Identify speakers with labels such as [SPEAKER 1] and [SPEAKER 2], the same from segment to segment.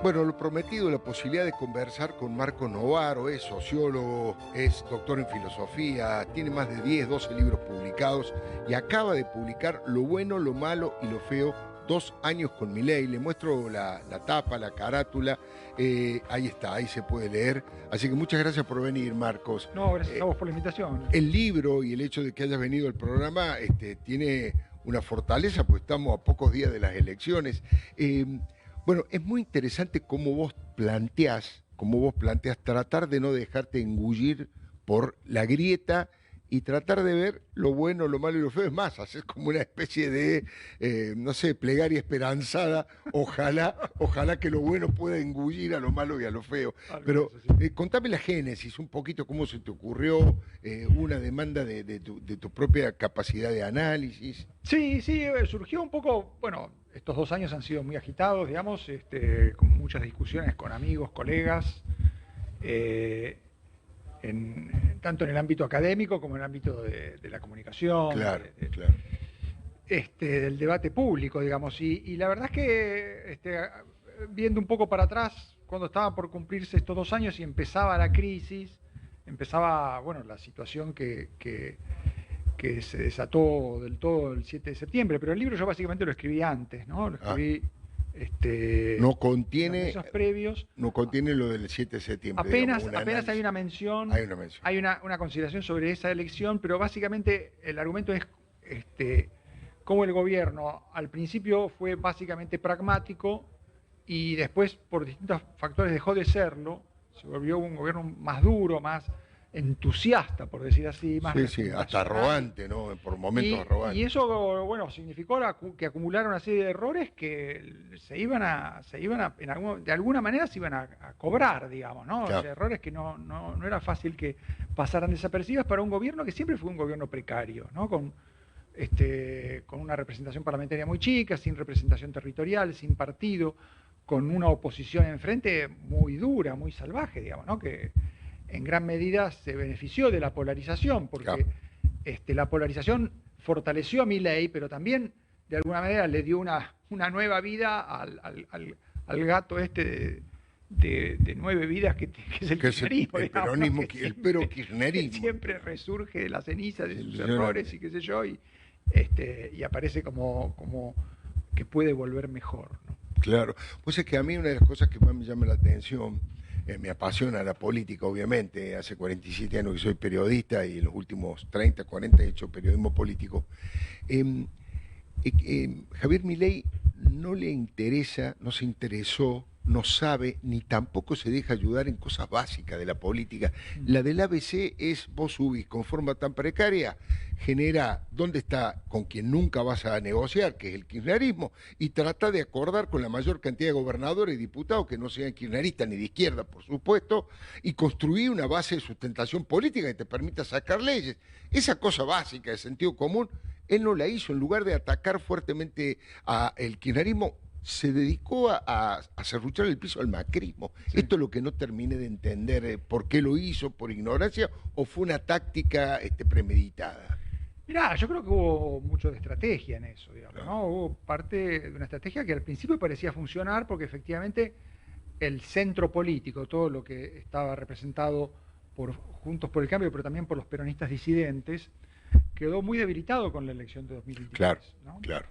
[SPEAKER 1] Bueno, lo prometido, la posibilidad de conversar con Marco Novaro, es sociólogo, es doctor en filosofía, tiene más de 10, 12 libros publicados y acaba de publicar Lo bueno, lo malo y lo feo, 2 años con Milei. Le muestro la tapa, la carátula, ahí está, ahí se puede leer. Así que muchas gracias por venir, Marcos.
[SPEAKER 2] No, gracias a vos por la invitación.
[SPEAKER 1] El libro y el hecho de que hayas venido al programa tiene una fortaleza, pues estamos a pocos días de las elecciones. Bueno, es muy interesante cómo vos planteás tratar de no dejarte engullir por la grieta y tratar de ver lo bueno, lo malo y lo feo. Es más, hacer como una especie de, no sé, plegaria esperanzada. Ojalá que lo bueno pueda engullir a lo malo y a lo feo. Pero contame la génesis, un poquito cómo se te ocurrió, una demanda de tu propia capacidad de análisis.
[SPEAKER 2] Sí, sí, surgió un poco, bueno, estos 2 años han sido muy agitados, digamos, con muchas discusiones con amigos, colegas, eh, tanto en el ámbito académico como en el ámbito de la comunicación,
[SPEAKER 1] Claro, claro.
[SPEAKER 2] del debate público, digamos. Y la verdad es que, viendo un poco para atrás, cuando estaban por cumplirse estos 2 años y empezaba la crisis, empezaba, bueno, la situación que se desató del todo el 7 de septiembre, pero el libro yo básicamente lo escribí antes, ¿no? Lo escribí
[SPEAKER 1] No
[SPEAKER 2] los
[SPEAKER 1] contiene,
[SPEAKER 2] meses previos.
[SPEAKER 1] no contiene lo del 7 de septiembre.
[SPEAKER 2] Apenas,
[SPEAKER 1] digamos, un
[SPEAKER 2] apenas hay
[SPEAKER 1] análisis.
[SPEAKER 2] una mención,
[SPEAKER 1] Hay una mención.
[SPEAKER 2] hay una consideración sobre esa elección, pero básicamente el argumento es cómo el gobierno al principio fue básicamente pragmático y después por distintos factores dejó de serlo, se volvió un gobierno más duro, más entusiasta, por decir así, más
[SPEAKER 1] Sí, sí, hasta arrogante, ¿no? Por momentos arrogante.
[SPEAKER 2] y eso, bueno, significó que acumularon una serie de errores que de alguna manera se iban a cobrar, digamos, ¿no?
[SPEAKER 1] Claro.
[SPEAKER 2] O sea, errores que no era fácil que pasaran desapercibidos para un gobierno que siempre fue un gobierno precario, ¿no? Con una representación parlamentaria muy chica, sin representación territorial, sin partido, con una oposición enfrente muy dura, muy salvaje, digamos, ¿no? Que en gran medida se benefició de la polarización, porque
[SPEAKER 1] Claro.
[SPEAKER 2] La polarización fortaleció a Milei, pero también de alguna manera le dio una nueva vida al gato de 9 vidas que es el kirchnerismo.
[SPEAKER 1] El
[SPEAKER 2] digamos,
[SPEAKER 1] peronismo,
[SPEAKER 2] ¿no? Que
[SPEAKER 1] el pero
[SPEAKER 2] siempre,
[SPEAKER 1] kirchnerismo.
[SPEAKER 2] que siempre resurge de la ceniza de sus
[SPEAKER 1] Ilusionante.
[SPEAKER 2] errores y qué sé yo, y aparece como que puede volver mejor, ¿no?
[SPEAKER 1] Claro. Pues es que a mí una de las cosas que más me llama la atención, me apasiona la política, obviamente. Hace 47 años que soy periodista y en los últimos 30, 40 he hecho periodismo político. Javier Milei no le interesa, no se interesó, no sabe, ni tampoco se deja ayudar en cosas básicas de la política. La del ABC es, vos subís con forma tan precaria, genera dónde está con quien nunca vas a negociar, que es el kirchnerismo, y trata de acordar con la mayor cantidad de gobernadores y diputados que no sean kirchneristas ni de izquierda, por supuesto, y construir una base de sustentación política que te permita sacar leyes. Esa cosa básica de sentido común, él no la hizo. En lugar de atacar fuertemente al kirchnerismo, se dedicó a serruchar el piso al macrismo. Sí. Esto es lo que no terminé de entender, por qué lo hizo, por ignorancia, o fue una táctica premeditada.
[SPEAKER 2] Mirá, yo creo que hubo mucho de estrategia en eso, digamos, ¿no? Hubo parte de una estrategia que al principio parecía funcionar porque efectivamente el centro político, todo lo que estaba representado por Juntos por el Cambio, pero también por los peronistas disidentes, quedó muy debilitado con la elección de 2023.
[SPEAKER 1] Claro,
[SPEAKER 2] ¿no?
[SPEAKER 1] Claro.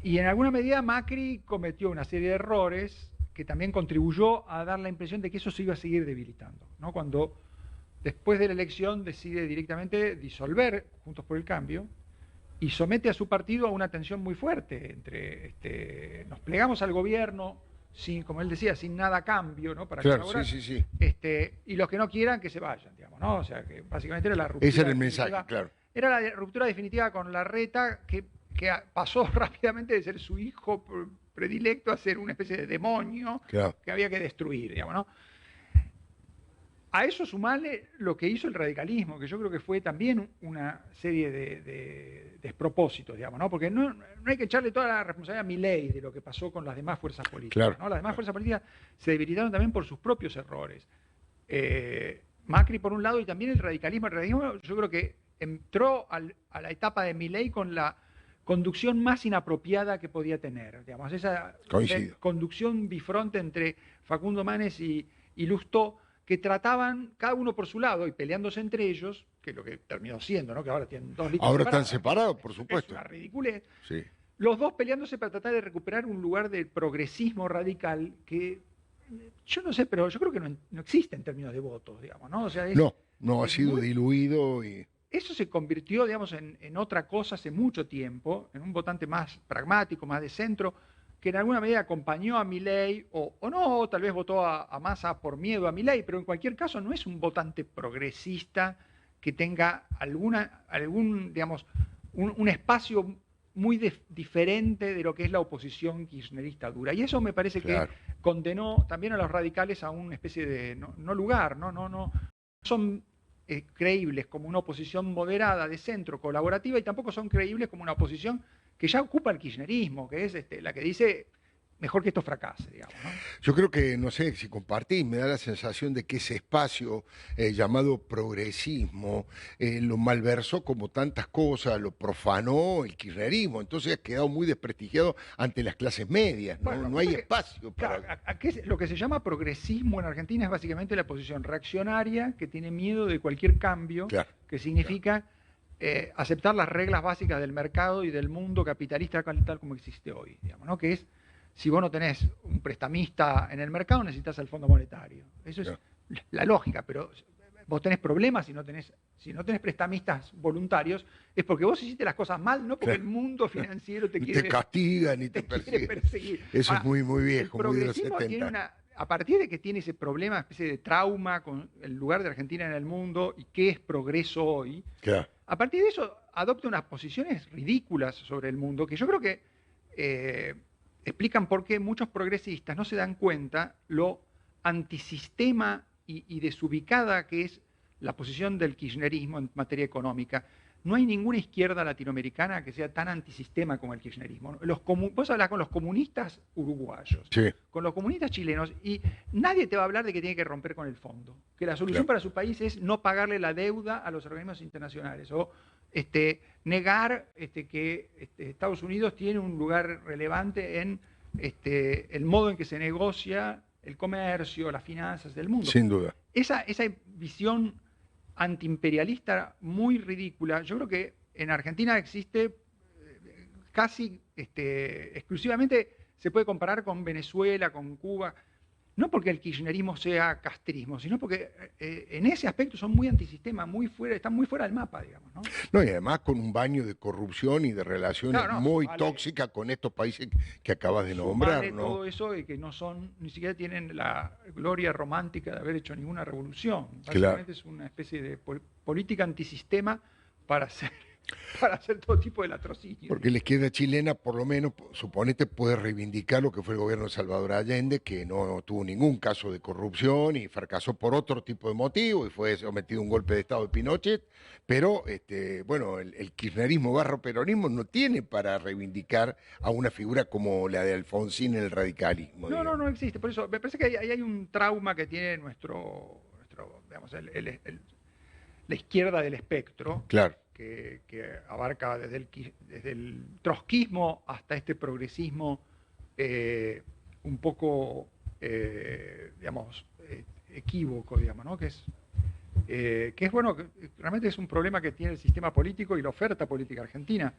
[SPEAKER 2] Y en alguna medida Macri cometió una serie de errores que también contribuyó a dar la impresión de que eso se iba a seguir debilitando, ¿no? Cuando después de la elección decide directamente disolver Juntos por el Cambio y somete a su partido a una tensión muy fuerte entre nos plegamos al gobierno sin, como él decía, sin nada a cambio, ¿no? Para
[SPEAKER 1] claro,
[SPEAKER 2] colaborar.
[SPEAKER 1] sí.
[SPEAKER 2] Y los que no quieran que se vayan, digamos, ¿no? O sea, que básicamente era la ruptura.
[SPEAKER 1] Ese era el mensaje, claro.
[SPEAKER 2] Era la ruptura definitiva con Larreta, que pasó rápidamente de ser su hijo predilecto a ser una especie de demonio, claro, que había que destruir, digamos, ¿no? A eso sumarle lo que hizo el radicalismo, que yo creo que fue también una serie de despropósitos, digamos, ¿no? Porque no hay que echarle toda la responsabilidad a Milei de lo que pasó con las demás fuerzas políticas,
[SPEAKER 1] claro,
[SPEAKER 2] ¿no? Las demás fuerzas políticas se debilitaron también por sus propios errores. Macri por un lado y también el radicalismo. El radicalismo yo creo que entró a la etapa de Milei con conducción más inapropiada que podía tener. Digamos, esa conducción bifronte entre Facundo Manes y Lustó, que trataban cada uno por su lado y peleándose entre ellos, que es lo que terminó siendo, ¿no? Que ahora tienen dos listas
[SPEAKER 1] ahora
[SPEAKER 2] separadas.
[SPEAKER 1] Están separados, por supuesto.
[SPEAKER 2] Es una ridiculez.
[SPEAKER 1] Sí.
[SPEAKER 2] Los dos peleándose para tratar de recuperar un lugar del progresismo radical que, yo no sé, pero yo creo que no existe en términos de votos, digamos, ¿no? O sea,
[SPEAKER 1] no ha sido diluido y...
[SPEAKER 2] Eso se convirtió, digamos, en otra cosa hace mucho tiempo, en un votante más pragmático, más de centro, que en alguna medida acompañó a Milei, o no, tal vez votó a Massa por miedo a Milei, pero en cualquier caso no es un votante progresista que tenga algún digamos, un espacio muy diferente de lo que es la oposición kirchnerista dura. Y eso me parece que condenó también a los radicales a una especie de no lugar, no son creíbles como una oposición moderada, de centro, colaborativa, y tampoco son creíbles como una oposición que ya ocupa el kirchnerismo, que es la que dice mejor que esto fracase, digamos, ¿no?
[SPEAKER 1] Yo creo que, no sé si compartís, me da la sensación de que ese espacio llamado progresismo lo malversó como tantas cosas, lo profanó el kirchnerismo, entonces ha quedado muy desprestigiado ante las clases medias, ¿no?
[SPEAKER 2] Bueno,
[SPEAKER 1] no hay espacio para...
[SPEAKER 2] Claro, lo que se llama progresismo en Argentina es básicamente la posición reaccionaria que tiene miedo de cualquier cambio, que significa aceptar las reglas básicas del mercado y del mundo capitalista tal como existe hoy, digamos, ¿no? Que es, si vos no tenés un prestamista en el mercado, necesitas el Fondo Monetario. Eso es la lógica, pero vos tenés problemas si no tenés prestamistas voluntarios, es porque vos hiciste las cosas mal, no porque el mundo financiero te quiere...
[SPEAKER 1] Te castiga ni te persigue. Eso es muy, muy viejo, muy de los 70.
[SPEAKER 2] A partir de que tiene ese problema, especie de trauma con el lugar de Argentina en el mundo y qué es progreso hoy, a partir de eso adopta unas posiciones ridículas sobre el mundo que yo creo que explican por qué muchos progresistas no se dan cuenta lo antisistema y desubicada que es la posición del kirchnerismo en materia económica. No hay ninguna izquierda latinoamericana que sea tan antisistema como el kirchnerismo. Vos hablás con los comunistas uruguayos, con los comunistas chilenos, y nadie te va a hablar de que tiene que romper con el fondo, que la solución para su país es no pagarle la deuda a los organismos internacionales, o negar que Estados Unidos tiene un lugar relevante en el modo en que se negocia el comercio, las finanzas del mundo.
[SPEAKER 1] Sin duda.
[SPEAKER 2] Esa visión antiimperialista muy ridícula, yo creo que en Argentina existe casi exclusivamente, se puede comparar con Venezuela, con Cuba, no porque el kirchnerismo sea castrismo, sino porque en ese aspecto son muy antisistema, están muy fuera del mapa, digamos, ¿no?
[SPEAKER 1] No, y además con un baño de corrupción y de relaciones muy tóxicas con estos países que acabas de nombrar, ¿no?
[SPEAKER 2] Todo eso y que ni siquiera tienen la gloria romántica de haber hecho ninguna revolución. Básicamente es una especie de política antisistema para hacer todo tipo de latrocinio.
[SPEAKER 1] Porque la izquierda chilena, por lo menos, suponete, puede reivindicar lo que fue el gobierno de Salvador Allende, que no tuvo ningún caso de corrupción y fracasó por otro tipo de motivo y fue sometido a un golpe de Estado de Pinochet, pero bueno, el kirchnerismo barro peronismo no tiene para reivindicar a una figura como la de Alfonsín en el radicalismo.
[SPEAKER 2] No existe. Por eso me parece que ahí hay un trauma que tiene nuestro digamos, la izquierda del espectro.
[SPEAKER 1] Claro.
[SPEAKER 2] Que abarca desde el trotskismo hasta este progresismo un poco, digamos, equívoco, digamos, ¿no? Que es bueno, que realmente es un problema que tiene el sistema político y la oferta política argentina.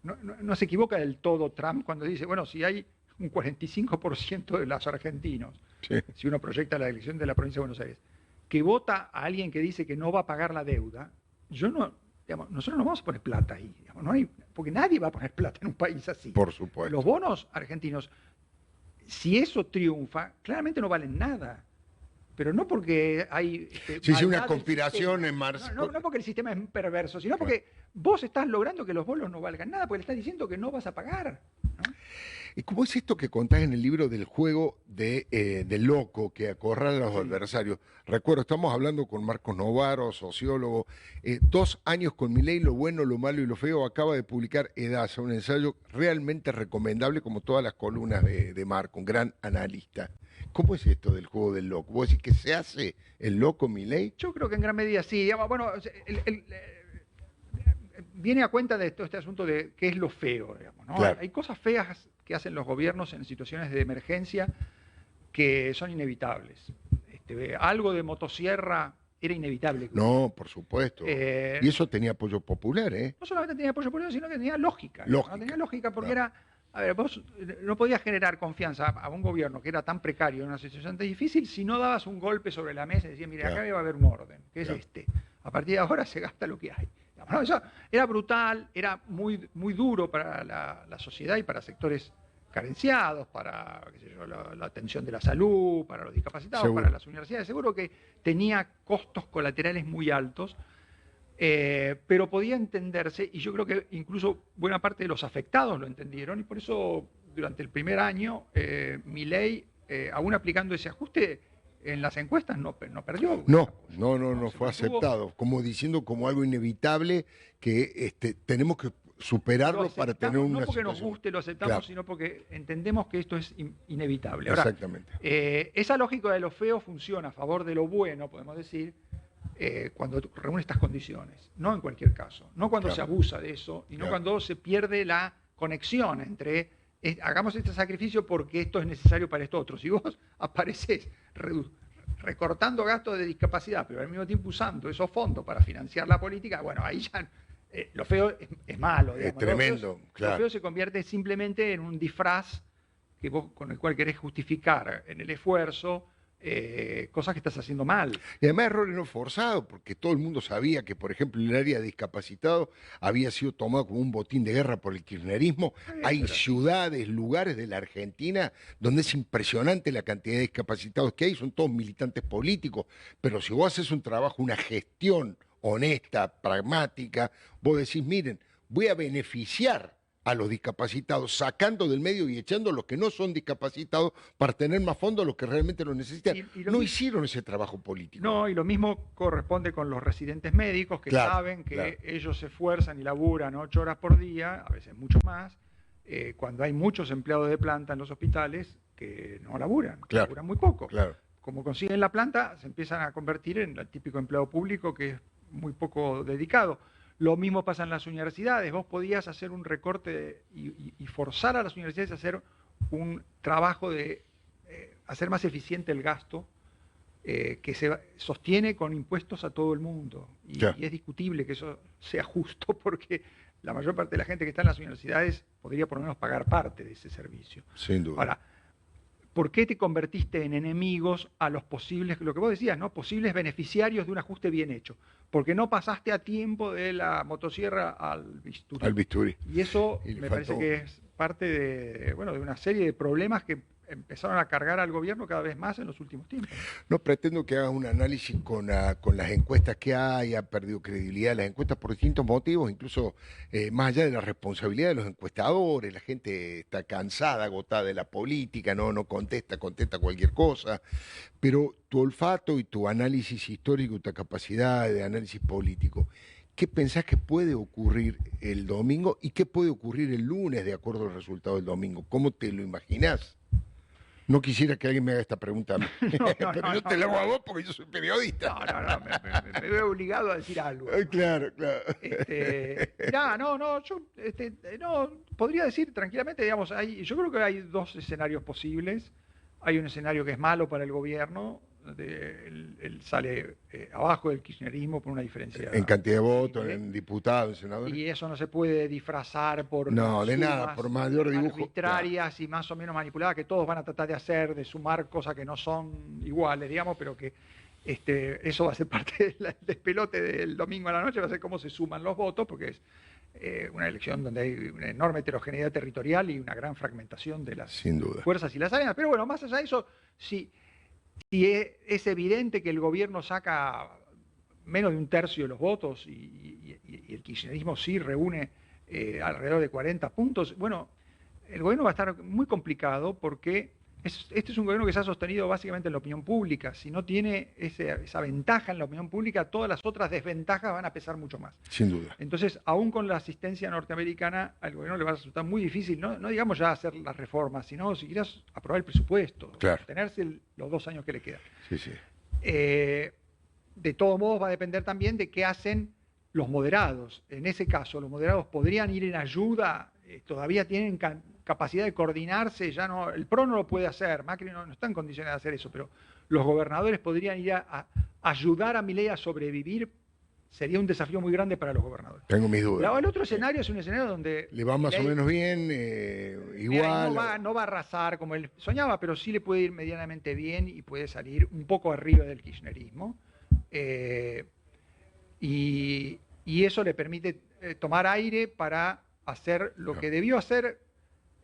[SPEAKER 2] No se equivoca del todo Trump cuando dice, bueno, si hay un 45% de los argentinos, si uno proyecta la elección de la provincia de Buenos Aires, que vota a alguien que dice que no va a pagar la deuda, nosotros no vamos a poner plata ahí, digamos, porque nadie va a poner plata en un país así.
[SPEAKER 1] Por supuesto.
[SPEAKER 2] Los bonos argentinos, si eso triunfa, claramente no valen nada. Pero no porque hay...
[SPEAKER 1] una conspiración en marzo.
[SPEAKER 2] No porque el sistema es perverso, sino porque vos estás logrando que los bonos no valgan nada, porque le estás diciendo que no vas a pagar, ¿no?
[SPEAKER 1] ¿Y cómo es esto que contás en el libro del juego del loco que acorrala a los adversarios? Recuerdo, estamos hablando con Marcos Novaro, sociólogo, 2 años con Milei, lo bueno, lo malo y lo feo. Acaba de publicar Edaza, un ensayo realmente recomendable, como todas las columnas de Marco, un gran analista. ¿Cómo es esto del juego del loco? ¿Vos decís que se hace el loco Milei?
[SPEAKER 2] Yo creo que en gran medida sí. Bueno, viene a cuenta de todo este asunto de qué es lo feo, digamos, ¿no?
[SPEAKER 1] Claro.
[SPEAKER 2] Hay cosas feas que hacen los gobiernos en situaciones de emergencia que son inevitables. Algo de motosierra era inevitable.
[SPEAKER 1] No, por supuesto. Y eso tenía apoyo popular, ¿eh?
[SPEAKER 2] No solamente tenía apoyo popular, sino que tenía lógica. ¿No? Tenía lógica porque
[SPEAKER 1] claro.
[SPEAKER 2] a ver, vos no podías generar confianza a un gobierno que era tan precario en una situación tan difícil si no dabas un golpe sobre la mesa y decías, mire, acá va a haber un orden, que es este. A partir de ahora se gasta lo que hay. ¿No? Eso era brutal, era muy, muy duro para la sociedad y para sectores carenciados, para qué sé yo, la atención de la salud, para los discapacitados,
[SPEAKER 1] Seguro.
[SPEAKER 2] para las universidades. Seguro que tenía costos colaterales muy altos, pero podía entenderse, y yo creo que incluso buena parte de los afectados lo entendieron, y por eso durante el primer año Milei, aún aplicando ese ajuste, en las encuestas no perdió.
[SPEAKER 1] No fue aceptado, como diciendo como algo inevitable que tenemos que superarlo para tener una
[SPEAKER 2] no porque
[SPEAKER 1] situación.
[SPEAKER 2] nos guste lo aceptamos, claro, sino porque entendemos que esto es inevitable.
[SPEAKER 1] Ahora, exactamente.
[SPEAKER 2] Esa lógica de lo feo funciona a favor de lo bueno, podemos decir, cuando reúne estas condiciones, no en cualquier caso, no cuando se abusa de eso y no cuando se pierde la conexión entre hagamos este sacrificio porque esto es necesario para esto otro. Si vos apareces recortando gastos de discapacidad, pero al mismo tiempo usando esos fondos para financiar la política, bueno, ahí ya lo feo es malo. Digamos.
[SPEAKER 1] Es tremendo, claro.
[SPEAKER 2] Lo feo se convierte simplemente en un disfraz que vos, con el cual querés justificar en el esfuerzo cosas que estás haciendo mal.
[SPEAKER 1] Y además errores no forzados, porque todo el mundo sabía que, por ejemplo, el área de discapacitados había sido tomado como un botín de guerra por el kirchnerismo. Hay ciudades, lugares de la Argentina donde es impresionante la cantidad de discapacitados que hay, son todos militantes políticos, pero si vos haces un trabajo, una gestión honesta, pragmática, vos decís, miren, voy a beneficiar a los discapacitados, sacando del medio y echando a los que no son discapacitados para tener más fondos a los que realmente lo necesitan. No hicieron ese trabajo político.
[SPEAKER 2] No, y lo mismo corresponde con los residentes médicos que saben que ellos se esfuerzan y laburan 8 horas por día, a veces mucho más, cuando hay muchos empleados de planta en los hospitales que no laburan, laburan muy poco. Como consiguen la planta, se empiezan a convertir en el típico empleado público que es muy poco dedicado. Lo mismo pasa en las universidades. Vos podías hacer un recorte y forzar a las universidades a hacer un trabajo de hacer más eficiente el gasto que se sostiene con impuestos a todo el mundo. Y es discutible que eso sea justo porque la mayor parte de la gente que está en las universidades podría por lo menos pagar parte de ese servicio.
[SPEAKER 1] Sin duda.
[SPEAKER 2] Ahora, ¿por qué te convertiste en enemigos a los posibles, lo que vos decías, ¿no? Posibles beneficiarios de un ajuste bien hecho? Porque no pasaste a tiempo de la motosierra al bisturí.
[SPEAKER 1] Al bisturí.
[SPEAKER 2] Y eso me parece que es parte de una serie de problemas que empezaron a cargar al gobierno cada vez más en los últimos tiempos.
[SPEAKER 1] No pretendo que hagas un análisis con las encuestas que hay, ha perdido credibilidad las encuestas por distintos motivos, incluso más allá de la responsabilidad de los encuestadores, la gente está cansada, agotada de la política, no contesta cualquier cosa, pero tu olfato y tu análisis histórico, tu capacidad de análisis político, ¿qué pensás que puede ocurrir el domingo y qué puede ocurrir el lunes de acuerdo al resultado del domingo? ¿Cómo te lo imaginás? No quisiera que alguien me haga esta pregunta a mí, pero yo te la hago a vos porque yo soy periodista.
[SPEAKER 2] Me veo obligado a decir algo.
[SPEAKER 1] Claro.
[SPEAKER 2] Yo podría decir tranquilamente, digamos, yo creo que hay dos escenarios posibles. Hay un escenario que es malo para el gobierno, él sale abajo del kirchnerismo por una diferencia.
[SPEAKER 1] En cantidad de votos, en diputados, en senadores.
[SPEAKER 2] Y eso no se puede disfrazar por
[SPEAKER 1] nada, por mayor dibujo
[SPEAKER 2] arbitrarias y más o menos manipuladas que todos van a tratar de hacer, de sumar cosas que no son iguales, digamos, pero que eso va a ser parte del despelote del domingo a la noche, va a ser cómo se suman los votos, porque es una elección donde hay una enorme heterogeneidad territorial y una gran fragmentación de las fuerzas y las áreas. Pero bueno, más allá de eso, si es evidente que el gobierno saca menos de un tercio de los votos y el kirchnerismo sí reúne alrededor de 40 puntos, bueno, el gobierno va a estar muy complicado porque este es un gobierno que se ha sostenido básicamente en la opinión pública. Si no tiene esa ventaja en la opinión pública, todas las otras desventajas van a pesar mucho más.
[SPEAKER 1] Sin duda.
[SPEAKER 2] Entonces, aún con la asistencia norteamericana, al gobierno le va a resultar muy difícil, no digamos ya hacer las reformas, sino siquiera aprobar el presupuesto, tenerse los 2 años que le quedan.
[SPEAKER 1] Sí.
[SPEAKER 2] De todos modos, va a depender también de qué hacen los moderados. En ese caso, los moderados podrían ir en ayuda, todavía tienen capacidad de coordinarse, ya no, el PRO no lo puede hacer, Macri no está en condiciones de hacer eso, pero los gobernadores podrían ir a ayudar a Milei a sobrevivir. Sería un desafío muy grande para los gobernadores.
[SPEAKER 1] Tengo mis dudas.
[SPEAKER 2] El otro escenario es un escenario donde...
[SPEAKER 1] Le va más o menos bien, igual.
[SPEAKER 2] No va a arrasar como él soñaba, pero sí le puede ir medianamente bien y puede salir un poco arriba del kirchnerismo. Y eso le permite tomar aire para hacer lo que debió hacer,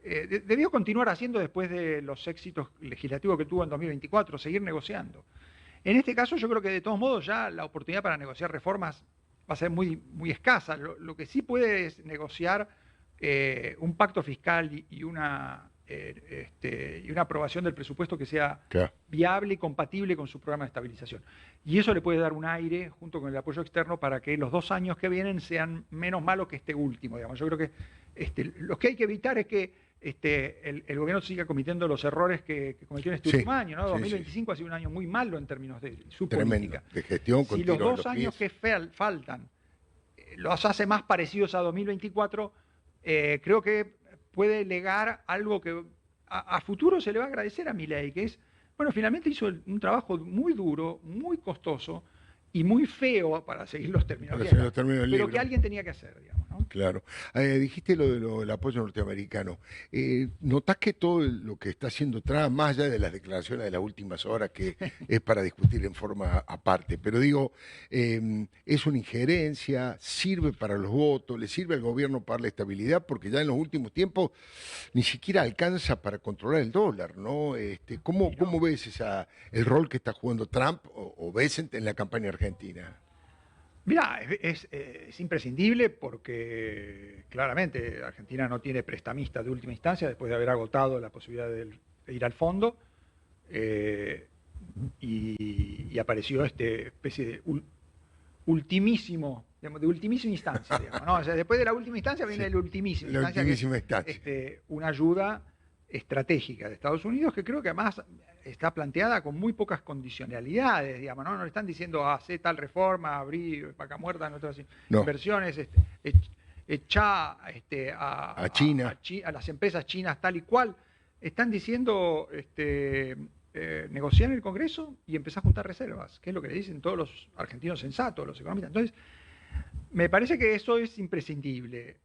[SPEAKER 2] debió continuar haciendo después de los éxitos legislativos que tuvo en 2024, seguir negociando. En este caso yo creo que de todos modos ya la oportunidad para negociar reformas va a ser muy, muy escasa. Lo que sí puede es negociar un pacto fiscal y una aprobación del presupuesto que sea viable y compatible con su programa de estabilización. Y eso le puede dar un aire, junto con el apoyo externo, para que los 2 años que vienen sean menos malos que este último. Digamos. Yo creo que lo que hay que evitar es que el gobierno siga cometiendo los errores que cometió en este último año, ¿no? 2025 ha sido un año muy malo en términos de su política.
[SPEAKER 1] De gestión
[SPEAKER 2] si los 2 años que faltan los hace más parecidos a 2024, creo que puede legar algo que a futuro se le va a agradecer a Milei, que es, bueno, finalmente hizo un trabajo muy duro, muy costoso y muy feo, para seguir los términos, pero que alguien tenía que hacer, digamos, ¿no?
[SPEAKER 1] Claro. Dijiste lo del apoyo norteamericano. ¿Notás que todo lo que está haciendo Trump, más allá de las declaraciones de las últimas horas, que es para discutir en forma aparte, pero digo, es una injerencia, sirve para los votos, le sirve al gobierno para la estabilidad, porque ya en los últimos tiempos ni siquiera alcanza para controlar el dólar, ¿no? ¿Cómo ves el rol que está jugando Trump o ves en la campaña argentina?
[SPEAKER 2] Mirá, es imprescindible porque claramente Argentina no tiene prestamista de última instancia después de haber agotado la posibilidad de ir al fondo, y apareció especie de ultimísima instancia, digamos, ¿no? O sea, después de la última instancia viene la ultimísima instancia. Una ayuda estratégica de Estados Unidos, que creo que además está planteada con muy pocas condicionalidades, digamos, ¿no? No le están diciendo hacer tal reforma, abrir vaca muerta en otras inversiones, echá a
[SPEAKER 1] China,
[SPEAKER 2] a las empresas chinas tal y cual. Están diciendo negociar en el Congreso y empezar a juntar reservas, que es lo que le dicen todos los argentinos sensatos, los economistas. Entonces, me parece que eso es imprescindible,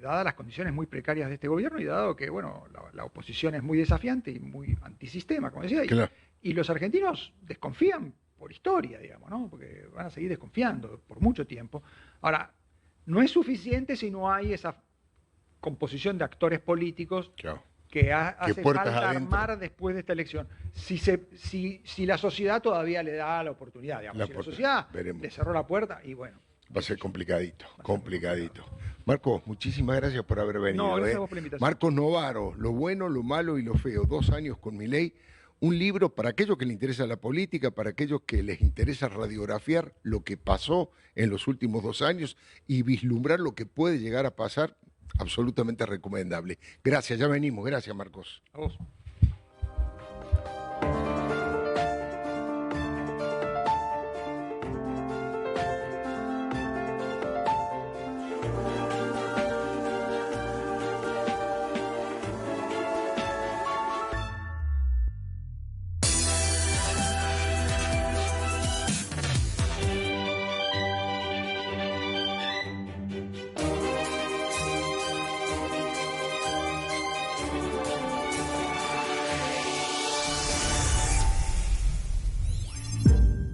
[SPEAKER 2] dadas las condiciones muy precarias de este gobierno y dado que, bueno, la oposición es muy desafiante y muy antisistema, como decía, y los argentinos desconfían por historia, digamos, ¿no? Porque van a seguir desconfiando por mucho tiempo. Ahora, no es suficiente si no hay esa composición de actores políticos que hace falta armar después de esta elección. Si la sociedad todavía le da la oportunidad, digamos, si la sociedad le cerró la puerta, y bueno.
[SPEAKER 1] Va a ser complicadito. Marcos, muchísimas gracias por haber venido.
[SPEAKER 2] No, gracias a vos por la invitación.
[SPEAKER 1] Marcos Novaro, Lo bueno, lo malo y lo feo. 2 años con Milei. Un libro para aquellos que les interesa la política, para aquellos que les interesa radiografiar lo que pasó en los últimos 2 años y vislumbrar lo que puede llegar a pasar. Absolutamente recomendable. Gracias, ya venimos. Gracias, Marcos.
[SPEAKER 2] A vos.